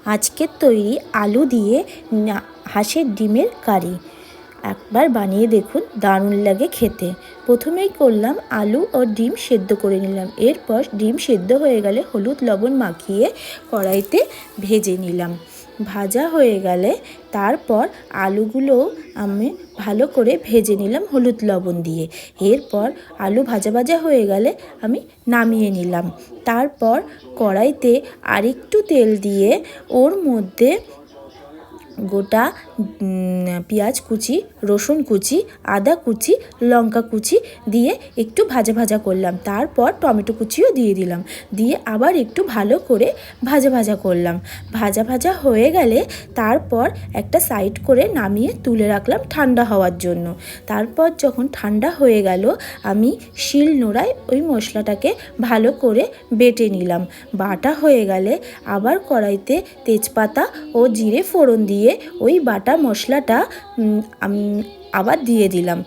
আজকের তৈরি আলু দিয়ে হাঁসের ডিমের কারি। একবার বানিয়ে দেখুন, দারুণ লাগে খেতে। প্রথমেই করলাম আলু ও ডিম সেদ্ধ করে নিলাম। এরপর ডিম সেদ্ধ হয়ে গেলে হলুদ লবণ মাখিয়ে কড়াইতে ভেজে নিলাম। ভাজা হয়ে গেলে তারপর আলুগুলো আমি ভালো করে ভেজে নিলাম হলুদ লবণ দিয়ে। এরপর আলু ভাজা ভাজা হয়ে গেলে আমি নামিয়ে নিলাম। তারপর কড়াইতে আরেকটু তেল দিয়ে ওর মধ্যে গোটা পেঁয়াজ কুচি, রসুন কুচি, আদা কুচি, লঙ্কা কুচি দিয়ে একটু ভাজা ভাজা করলাম। তারপর টমেটো কুচিও দিয়ে দিলাম, দিয়ে আবার একটু ভালো করে ভাজা ভাজা করলাম। ভাজা ভাজা হয়ে গেলে তারপর একটা সাইড করে নামিয়ে তুলে রাখলাম ঠান্ডা হওয়ার জন্য। তারপর যখন ঠান্ডা হয়ে গেল আমি শিল নোড়ায় ওই মশলাটাকে ভালো করে বেটে নিলাম। বাটা হয়ে গেলে আবার কড়াইতে তেজপাতা ও জিরে ফোড়ন দিয়ে ওই বাটা মশলাটা আবার দিয়ে দিলাম।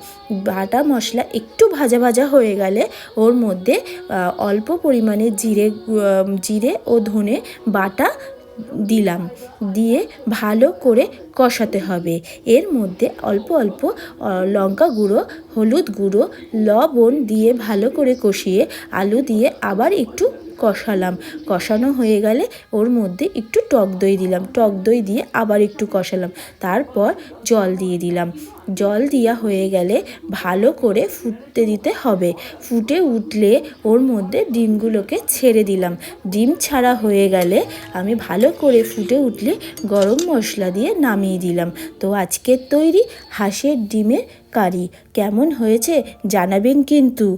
বাটা মশলা একটু ভাজা ভাজা হয়ে গেলে ওর মধ্যে অল্প পরিমাণে জিরে ও ধনে বাটা দিলাম, দিয়ে ভালো করে কষাতে হবে। এর মধ্যে অল্প অল্প লঙ্কা গুঁড়ো, হলুদ গুঁড়ো, লবণ দিয়ে ভালো করে কষিয়ে আলু দিয়ে আবার একটু কষালাম। কষানো হয়ে গেলে ওর মধ্যে একটু টক দই দিলাম, টক দই দিয়ে আবার একটু কষালাম। তারপর জল দিয়ে দিলাম। জল দেওয়া হয়ে গেলে ভালো করে ফুটতে দিতে হবে। ফুটে উঠলে ওর মধ্যে ডিমগুলোকে ছেড়ে দিলাম। ডিম ছাড়া হয়ে গেলে আমি ভালো করে ফুটে উঠলে গরম মশলা দিয়ে নামিয়ে দিলাম। তো আজকের তৈরি হাঁসের ডিমের কারি কেমন হয়েছে জানাবেন কিন্তু।